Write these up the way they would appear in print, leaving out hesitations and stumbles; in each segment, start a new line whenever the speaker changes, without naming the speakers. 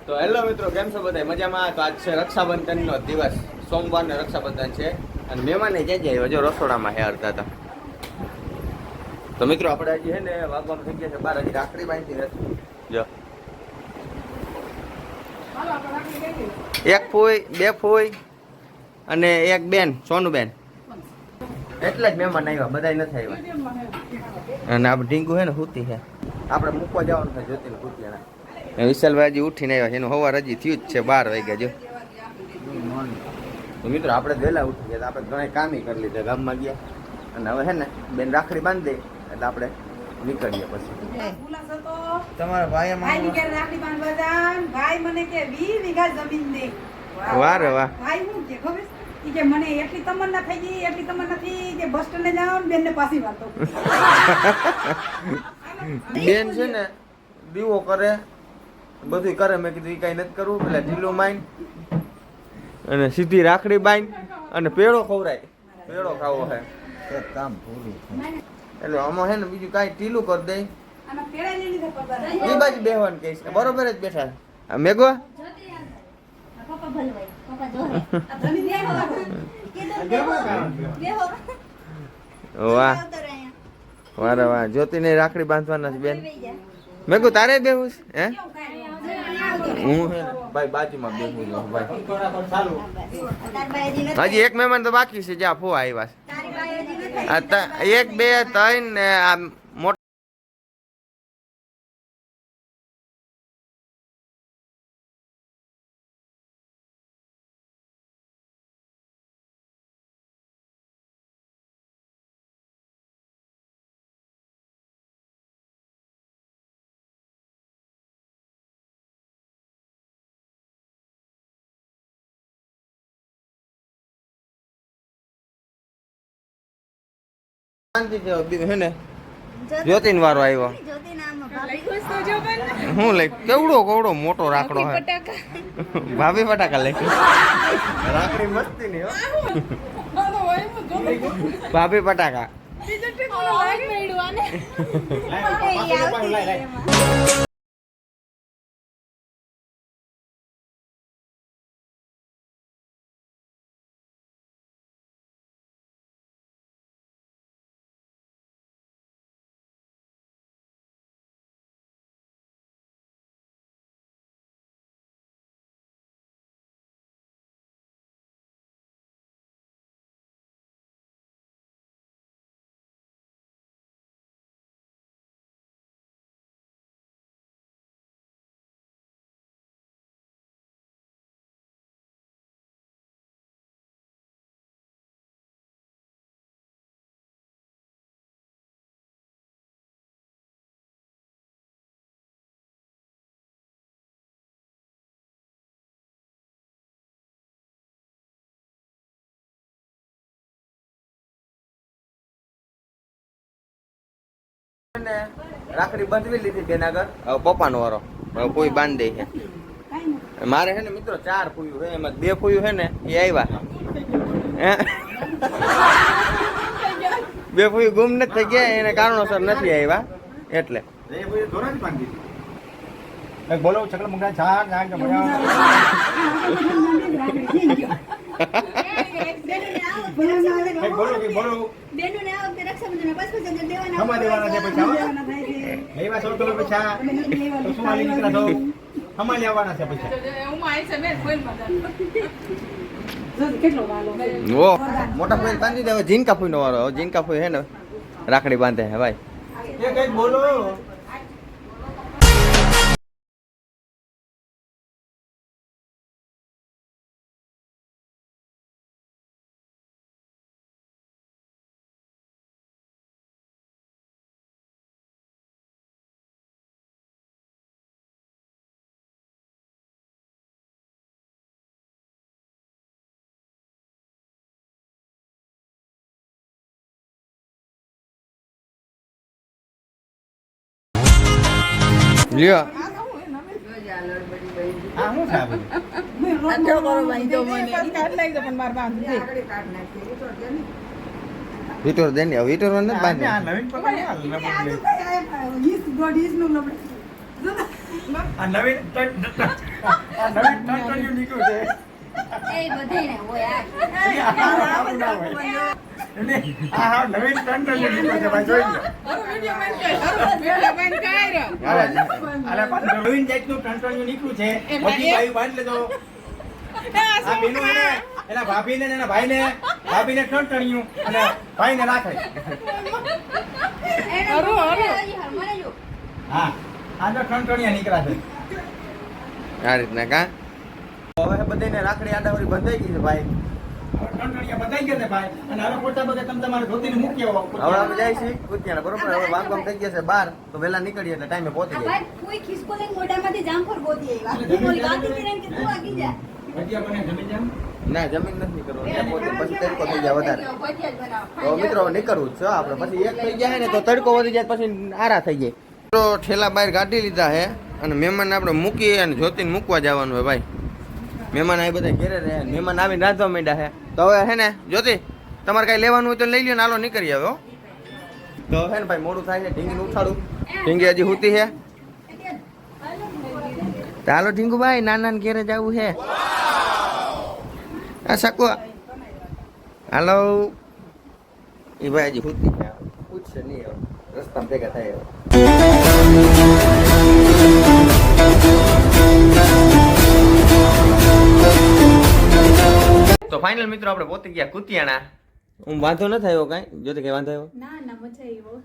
તો હેલો મિત્રો, કેમ છો બધા? મજામાં? તો આજ છે રક્ષાબંધનનો દિવસ, સોમવારને રક્ષાબંધન છે અને મહેમાને જઈ હજુ રસોડામાં હે અડધા હતા. તો મિત્રો આપણે હજી છે ને વાગવામાં થઈ ગયા છે 12, હજી રાખડી બાંધી નથી. જો એક ફૂઈ, બે ફૂઈ અને એક બેન, સોનુબેન, એટલા જ મહેમાન આવ્યા, બધા નથી આવ્યા. અને આપણે ઢીંગુ છે ને હુતી છે, આપણે મૂકવા જવાનું છે જ્યોતિને કુતિયાણા. વિશાલભાઈ હજી ઉઠીને આવ્યા છે, એનું સવાર હજી થયું જ છે 12 વાગ્યા. જો તો મિત્રો આપણે વહેલા ઉઠી ગયા, આપણે ઘણા કામી કરી લીધા, ગામમાં ગયા અને હવે છે ને બેન રાખડી બાંધી દે એટલે આપણે નીકળીએ. પછી તમારા ભાઈ
રાખડી બાંધવા જાન, ભાઈ મને કે 20 વીઘા જમીન દે.
વાહ રે વાહ.
ભાઈ હું કે ખબર કે મને એટલી તમન્ના થઈ ગઈ, એટલી તમન્ના થઈ કે બસ સ્ટેન્ડે જાવ ને બેનને પાછી વાળતો.
બેન છે ને દીવો કરે, બધું કરે. મેં કીધું એ કઈ નથી કરવું, પેલા ઢીલો માઈન અને સીધી રાખડી બાંધ અને પેડો ખવરાય, પેડો ખાવો છે કામ પૂરું. એટલે આમાં છે ને બીજું કાંઈ ઢીલું કરી દે. એ બાજુ બેહવાનું કહીશ, બરોબર જ બેઠા મેઘો. વાહ વારે વાહ. જ્યોતિને રાખડી બાંધવાના છે બેન. મેઘુ તારે બેહું હે? હું હે ભાઈ બાજુમાં બેહું છું ભાઈ. હજી એક મહેમાન તો બાકી છે, જ્યાં ફોવા આવ્યા છે. 1 2 3 ને આ મોટા હે ને જ્યોતિન વારો આવ્યો. હું લઈ કેવડો કેવડો મોટો રાખડો હે. ભાભી ફટાકા લઈ રાખડી મસ્તી ની ભાભી ફટાકા. રાખડી બાંધવી લીધી બેન આગળ. હવે પપ્પાનો વારો, હવે કોઈ બાંધી દે છે. મારે છે ને મિત્રો 4 ફૂયું છે, એમાં 2 ફૂયું છે ને એ આવ્યા. 2 ફૂયું ગુમ નથી થઈ ગયા, એને કારણોસર નથી આવ્યા એટલે.
બોલો ચકલ મુંગા ચાર નાક બોલો કે બોલો બેનો ને આવ કે રક્ષાબંધન માં 5,000 દેવાના હમા દેવાના છે પૈસા લેવા 100 કિલો પૈસા તો શું આલી નીકળા તો હમા લેવાના છે પૈસા હું આઈ છે મે કોઈ મદદ
કેટલો વાલો
ઓ મોટા ફોઈ બાંધી દે. જીનકા ફોઈ નો વારો. જીનકા ફોઈ હે ને રાખડી બાંધે હે ભાઈ.
એ કઈ બોલો
લ્યો
આ હું છે
વિટોર દે ને વિટોર ને બાંધે.
આ નવીન ટંટણિયું નીકળ્યું છે.
એ બધાયને હોય આ.
આવું ના હોય. આ હા નવીન ટંટણિયું નીકળ્યું છે ભાઈ, જોઈ લો. અરે પણ નવીન જાતનું ટંટણિયું નીકળ્યું છે. બધી બાયું બાંધી લેજો. આ બેનો એને એના ભાભીને ને એના ભાભીને ટંટણિયું અને ભાઈને રાખે.
એને હજી મને જો.
હા આ તો ટંટણિયા નીકળ્યા છે.
આ રીતના કા હવે બધાને રાખડી આડાવડી બંધાઈ ગઈ છે ભાઈ.
ટંટણિયા બધાઈ ગયા છે ભાઈ. અને હવે પોતા બધા તમે તમારે ધોતીને મૂકી આવો.
હવે અમે જાય છે કુતિયાણા બરોબર. હવે વાગવામ થઈ ગયા છે 12 તો વહેલા નીકળીએ એટલે ટાઈમે પહોંચી
આ
જાય.
ભાઈ કોઈ ખિસકો લઈને મોઢામાંથી જામફળ ગોતી આવ્યા. હું બોલી વાગી હતી ને કે તું વાગી જા.
ભજીયા બને જમી જામ.
ના જમીન નથી કરવું ત્યાં પહોંચે પછી તડકો થઈ જાય વધારે.
ભજીયા જ બનાવો.
તો મિત્રો નીકળવું જ છે આપણે. પછી એક થઈ જાય ને તો તડકો વધી જાય પછી આરા થઈ જાય. તો ઠેલા બહાર કાઢી લીધા હે અને મહેમાન આપણે મૂકી અને જ્યોતિને મૂકવા જવાનું હોય ભાઈ. મહેમાન આ બધા ઘેરે રહે. મહેમાન આવીને રાંધવા માંડ્યા હે. તો હવે હે ને જ્યોતિ તમારે કાંઈ લેવાનું હોય તો લઈ લ્યો ને હાલો નીકળી આવે હો. તો હે ને ભાઈ મોડું થાય છે. ઢીંગીને ઉઠાડું. ઢીંગી હજી હુતી છે. ચાલો ઢીંગુભાઈ નાના ને ઘેરે જવું છે. આ શકું હાલો એ ભાઈ હજી હુતી છે. પૂછશે નહીં હવે રસ્તામાં ભેગા થાય હવે. તો ફાઇનલ મિત્રો આપણે પહોંચી ગયા કુતિયાણા. હું વાંધો ન થયો કાંઈ જોતે કઈ વાંધો આવ્યો
ના ના મજા આવ્યો.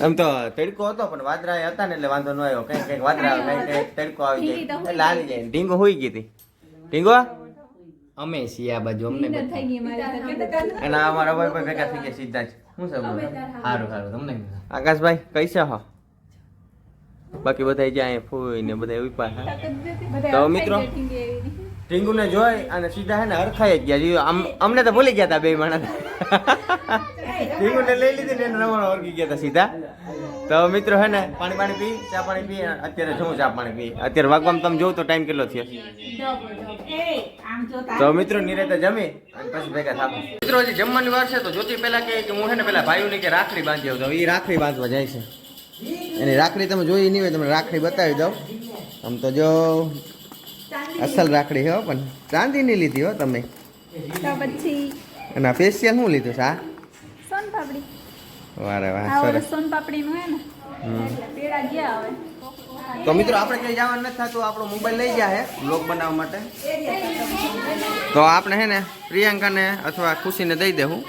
આમ તો તડકો હતો પણ વાદળા હતા ને એટલે વાંધો ન આવ્યો. કઈ વાદળા કઈ તડકો આવી જાય એટલે હાલી જાય. ઢીંગો હોઈ ગઈ હતી. ઢીંગો અમે છીએ આ બાજુ અમને
નીંદર થઈ ગઈ મારી તો.
અને અમારા ભાઈ ભાઈ ભેગા થઈ ગયા સીધા જ. શું છે સારું સારું તમને આકાશભાઈ કૈસા હો? બાકી બધા જ્યાં ફૂઈ ને બધા ઉભા છે. તો મિત્રો ટીંગુને જોઈ અને સીધા હે ને હરખાઈ જ ગયા. અમને તો ભૂલી ગયા હતા બે માણસ. ટીંગુને લઈ લીધી ને એને રમણ ઓળખી ગયા હતા સીધા. તો મિત્રો હે ને પાણી પી ચા પાણી પી. અત્યારે શું ચા પાણી પી? અત્યારે વાગવામાં તમે જોવો તો ટાઈમ કેટલો થયો. તો મિત્રો નિરાતે જમી અને પછી ભેગા થાપું. મિત્રો હજી જમવાની વાર છે તો જ્યોતિ પેલા કે હું હે ને પેલા ભાઈઓને કે રાખડી બાંધી આવતો. એ રાખડી બાંધવા જાય છે. એની રાખડી તમે જોઈ નહીં હોય તમને રાખડી બતાવી દઉં. આમ તો જો અસલ રાખડી હો પણ ચાંદીની લીધી હો તમે.
તો પછી
અને આ ફેશિયલ શું લીધું છે? આ
સોન પાપડી.
વારે વાહ
આ
સરસ.
સોન પાપડી નું હે ને એટલે પેડા ગયા હવે.
તો મિત્રો આપણે ક્યાંય જવાનું નથી થતું. આપણો મોબાઈલ લઈ ગયા હે બ્લોગ બનાવવા માટે. તો આપણે હે ને પ્રિયંકાને અથવા ખુશીને દઈ દેવું.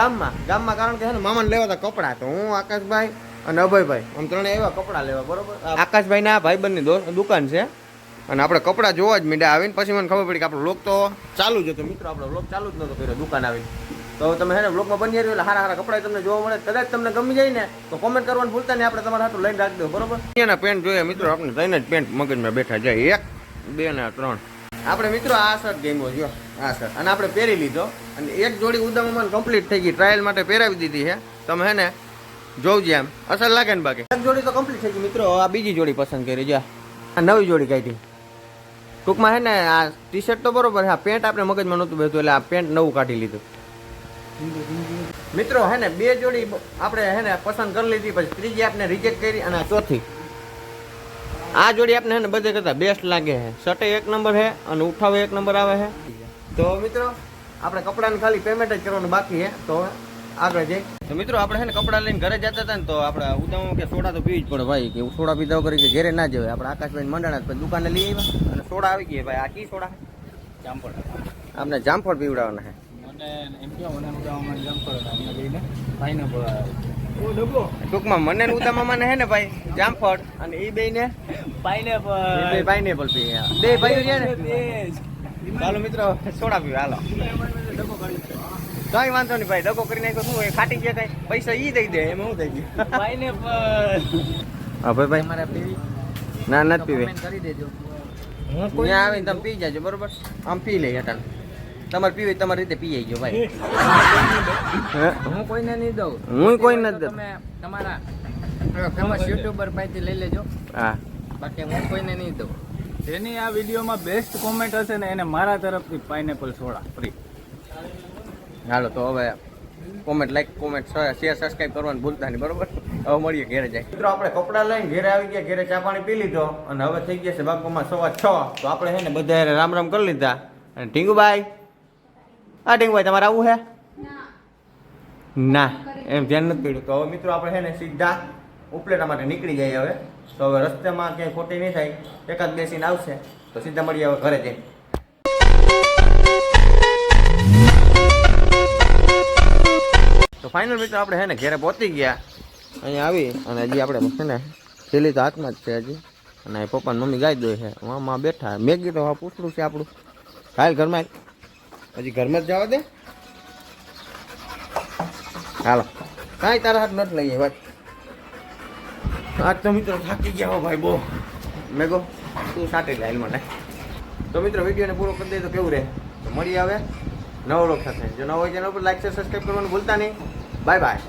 ગામમાં કારણ કે છે ને મામાને લેવા હતા કપડાં. તો હું આકાશભાઈ અને અભયભાઈ આમ ત્રણે એવા કપડાં લેવા બરોબર. આકાશભાઈ ના ભાઈબંધની દુકાન છે અને આપણે કપડાં જોવા જ મીડા આવીને પછી મને ખબર પડી કે આપણો વ્લોગ તો ચાલુ જ હતો. મિત્રો આપણો વ્લોગ ચાલુ જ નહોતો કર્યો દુકાન આવીને. તો તમે છે ને વ્લોગમાં બની રહ્યો એટલે સારા કપડાં તમને જોવા મળે. કદાચ તમને ગમી જાય ને તો કોમેન્ટ કરવાનું ભૂલતા નહીં. આપણે તમારા હાથું લઈને રાખી દો બરોબર. એના પેન્ટ જોઈએ મિત્રો આપણે ત્રણ જ પેન્ટ મગજમાં બેઠા જાય. 1 2 ને 3 આપણે મિત્રો આ શર્ટ ગેમો જો આ શર્ટ અને આપણે પહેરી લીધો અને એક જોડી ઉદામમાં કમ્પ્લીટ થઈ ગઈ. ટ્રાયલ માટે પહેરાવી દીધી છે. તમે હે ને જોવજે એમ અસર લાગે ને. બાકી એક જોડી તો કમ્પ્લીટ થઈ ગઈ મિત્રો. આ બીજી જોડી પસંદ કરી જો આ નવી જોડી કાઢી. ટૂંકમાં હે ને આ ટી શર્ટ તો બરોબર. હા પેન્ટ આપણે મગજમાં નહોતું બેઠું એટલે આ પેન્ટ નવું કાઢી લીધું. મિત્રો હે ને બે જોડી આપણે હે ને પસંદ કરી લીધી. પછી ત્રીજી આપણે રિજેક્ટ કરી અને આ ચોથી આ જોડી આપણે હે ને બધે કરતા બેસ્ટ લાગે છે. શર્ટ 1 નંબર છે અને ઉઠાવે 1 નંબર આવે છે. તો મિત્રો આપણે કપડાને ખાલી પેમેન્ટ જ કરવાનું બાકી છે. તો આગળ જઈ તો મિત્રો આપણે છે ને કપડાં લઈને ઘરે જતા હતા ને તો આપણે ઉદાહરણ કે સોડા તો પીવી જ પડે ભાઈ, કે સોડા પીધા વગર કે ઘરે ના જવાય. આપણે આકાશભાઈ મંડાણા પછી દુકાને લઈ આવ્યા અને સોડા આવી ગઈ. ભાઈ આ કી સોડા?
જામફળ.
આપણે જામફળ પીવડાવવાના છે.
મને એમ કહો મને ઉડાવવામાં જામફળ અમને લઈને પાઇનેપલ ઓ ડબ્બો
ટૂંકમાં મને ને ઉદામામાને હે ને ભાઈ જામફળ અને એ બે ને
પાઇનેપલ
પાઇનેપલ પીએ. બે ભાઈઓ છે ને. ચાલો મિત્રો સોડા પીવે હાલો.
ડબ્બો કાઢી
કઈ વાંધો નહીં ભાઈ, દગો કરી નાખ્યો. શું એ ખાટી ગયા કઈ પૈસા ઈ દઈ દે એમાં શું થઈ ગયું?
પાઇનેપલ
હા ભાઈ
મારે પીવી
ના નથી પીવે.
કરી દેજો.
ત્યાં આવીને તમે પી જાજો બરોબર. આમ પી લઈ હટાણ તમારે પીવી તમારી રીતે પી ગયો ભાઈ.
હું કોઈને નહીં દઉં.
હું કોઈ નથી દેતો.
તમે તમારા ફેમસ યુટ્યુબર પાસેથી લઈ લેજો.
હા
બાકી હું કોઈને નહીં દઉં. જેની આ વિડીયોમાં બેસ્ટ કોમેન્ટ હશે ને એને મારા તરફથી પાઇનેપલ સોડા ફ્રી.
હાલો તો હવે comment like comment share subscribe કરવાનું ભૂલતા નહીં બરોબર. હવે મળીએ ઘરે જાય. મિત્રો આપણે કપડાં લઈને ઘરે આવી ગયા, ઘરે ચા પાણી પી લીધો અને હવે થઈ ગયા છે બાગોમાં 6:15. તો આપણે છે ને બધા રામ રામ કરી લીધા. અને ટીંગુભાઈ, હા ટીંગુભાઈ તમારે આવું છે? ના એમ ધ્યાન નથી પડ્યું. તો હવે મિત્રો આપણે છે ને સીધા ઉપલેટા માટે નીકળી જઈએ હવે. તો હવે રસ્તામાં ક્યાંય ખોટી નહીં થાય, એકાદ બે સીન આવશે તો સીધા મળીએ હવે ઘરે જઈને. તો ફાઇનલ મિત્રો આપણે છે ને ઘરે પહોંચી ગયા. અહીંયા આવી અને હજી આપણે છે ને થેલી તો હાથમાં જ છે હજી. અને પપ્પા મમ્મી ગાય દોય છે, મામા બેઠા. મેગી તો હા પૂછડું છે આપણું. હાલ ઘરમાં હજી ઘરમાં જ જવા દે. હાલો કાંઈ તારા હાથ નથી લઈએ ભાઈ. આજ તો મિત્રો થાકી ગયા હો ભાઈ બહુ. મેગો તું સાટી લે માટે. તો મિત્રો વિડીયોને પૂરો કરી દઈએ તો કેવું રહે. તો મળીએ હવે નવો લોક સાથે. જો નવો હોય ચેનલ પર લાઈક શેર સબસ્ક્રાઈબ કરવાનું ભૂલતા નહીં. Bye bye.